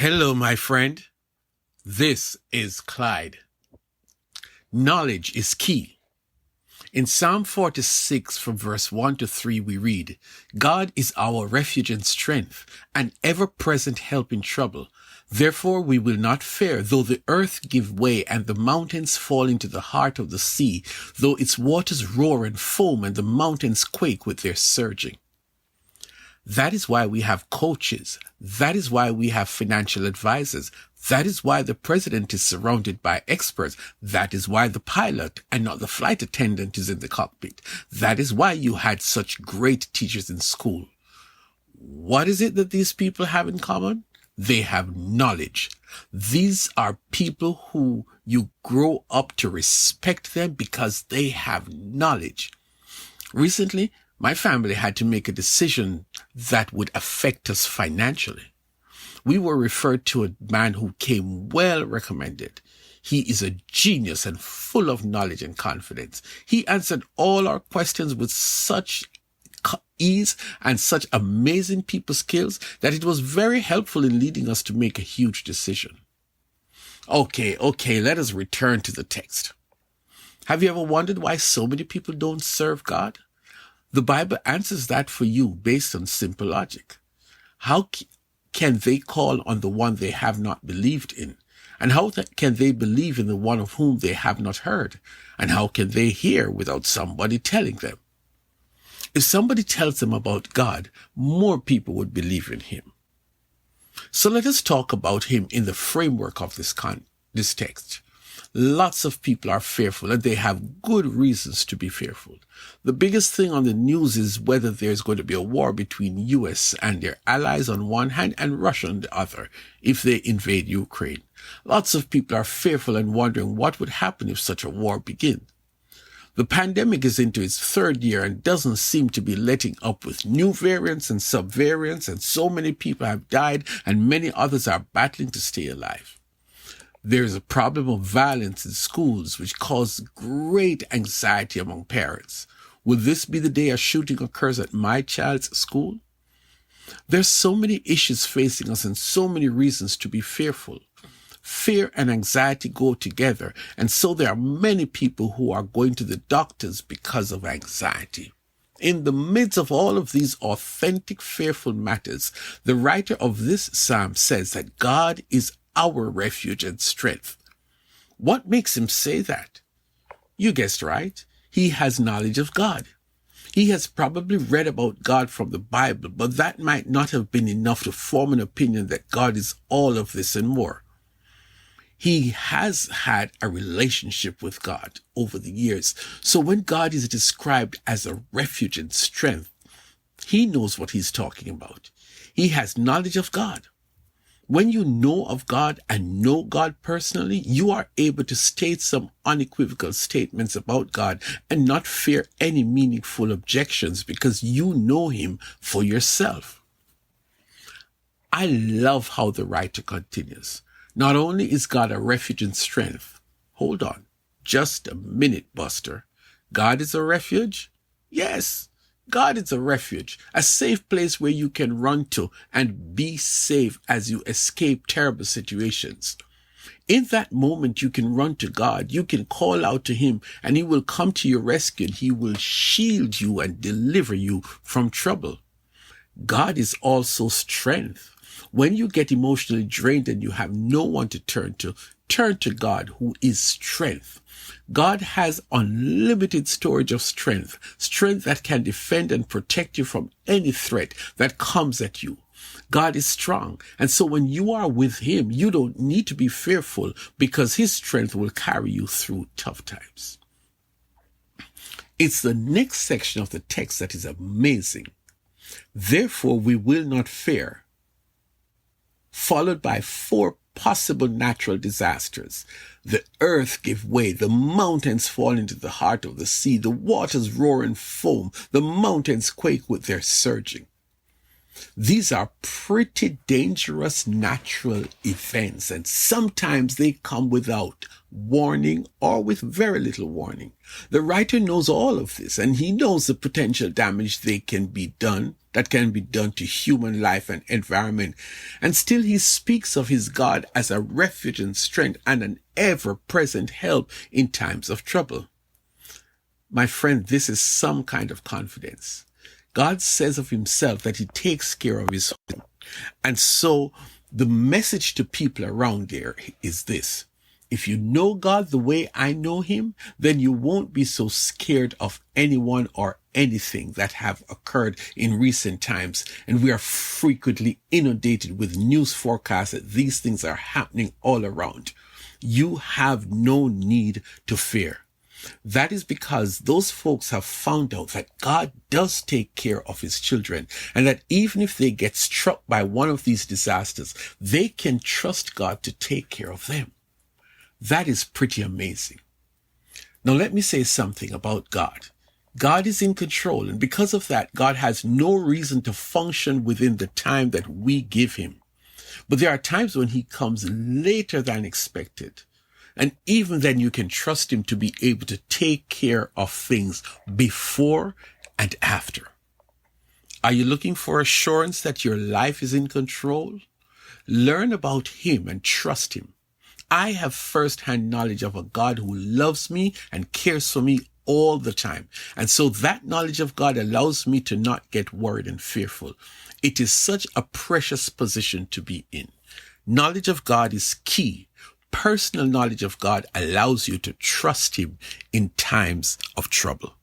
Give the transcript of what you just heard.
Hello, my friend. This is Clyde. Knowledge is key. In Psalm 46 from verse 1 to 3 we read, God is our refuge and strength, an ever-present help in trouble. Therefore we will not fear, though the earth give way and the mountains fall into the heart of the sea, though its waters roar and foam and the mountains quake with their surging. That is why we have coaches. That is why we have financial advisors. That is why the president is surrounded by experts. That is why the pilot and not the flight attendant is in the cockpit. That is why you had such great teachers in school. What is it that these people have in common? They have knowledge. These are people who you grow up to respect them because they have knowledge. Recently, my family had to make a decision that would affect us financially. We were referred to a man who came well recommended. He is a genius and full of knowledge and confidence. He answered all our questions with such ease and such amazing people skills that it was very helpful in leading us to make a huge decision. Okay, let us return to the text. Have you ever wondered why so many people don't serve God? The Bible answers that for you based on simple logic. How can they call on the one they have not believed in? And how can they believe in the one of whom they have not heard? And how can they hear without somebody telling them? If somebody tells them about God, more people would believe in him. So let us talk about him in the framework of this text. Lots of people are fearful, and they have good reasons to be fearful. The biggest thing on the news is whether there's going to be a war between US and their allies on one hand and Russia on the other if they invade Ukraine. Lots of people are fearful and wondering what would happen if such a war begins. The pandemic is into its third year and doesn't seem to be letting up with new variants and subvariants, and so many people have died and many others are battling to stay alive. There is a problem of violence in schools which causes great anxiety among parents. Will this be the day a shooting occurs at my child's school? There's so many issues facing us and so many reasons to be fearful. Fear and anxiety go together, and so there are many people who are going to the doctors because of anxiety. In the midst of all of these authentic fearful matters, the writer of this psalm says that God is our refuge and strength. What makes him say that? You guessed right. He has knowledge of God. He has probably read about God from the Bible, but that might not have been enough to form an opinion that God is all of this and more. He has had a relationship with God over the years. So when God is described as a refuge and strength, he knows what he's talking about. He has knowledge of God. When you know of God and know God personally, you are able to state some unequivocal statements about God and not fear any meaningful objections because you know him for yourself. I love how the writer continues. Not only is God a refuge and strength. Hold on. Just a minute, Buster. God is a refuge? Yes. God is a refuge, a safe place where you can run to and be safe as you escape terrible situations. In that moment, you can run to God. You can call out to him and he will come to your rescue. He will shield you and deliver you from trouble. God is also strength. When you get emotionally drained and you have no one to turn to God, who is strength. God has unlimited storage of strength that can defend and protect you from any threat that comes at you. God is strong. And so when you are with him, you don't need to be fearful because his strength will carry you through tough times. It's the next section of the text that is amazing. Therefore, we will not fear, followed by 4 possible natural disasters. The earth give way, the mountains fall into the heart of the sea, the waters roar and foam, the mountains quake with their surging. These are pretty dangerous natural events, and sometimes they come without warning or with very little warning. The writer knows all of this, and he knows the potential damage that can be done to human life and environment. And still he speaks of his God as a refuge and strength and an ever-present help in times of trouble. My friend, this is some kind of confidence. God says of himself that he takes care of his own. And so the message to people around there is this: if you know God the way I know him, then you won't be so scared of anyone or anything that have occurred in recent times. And we are frequently inundated with news forecasts that these things are happening all around. You have no need to fear. That is because those folks have found out that God does take care of his children, and that even if they get struck by one of these disasters, they can trust God to take care of them. That is pretty amazing. Now let me say something about God. God is in control, and because of that, God has no reason to function within the time that we give him. But there are times when he comes later than expected. And even then you can trust him to be able to take care of things before and after. Are you looking for assurance that your life is in control? Learn about him and trust him. I have first-hand knowledge of a God who loves me and cares for me all the time. And so that knowledge of God allows me to not get worried and fearful. It is such a precious position to be in. Knowledge of God is key. Personal knowledge of God allows you to trust him in times of trouble.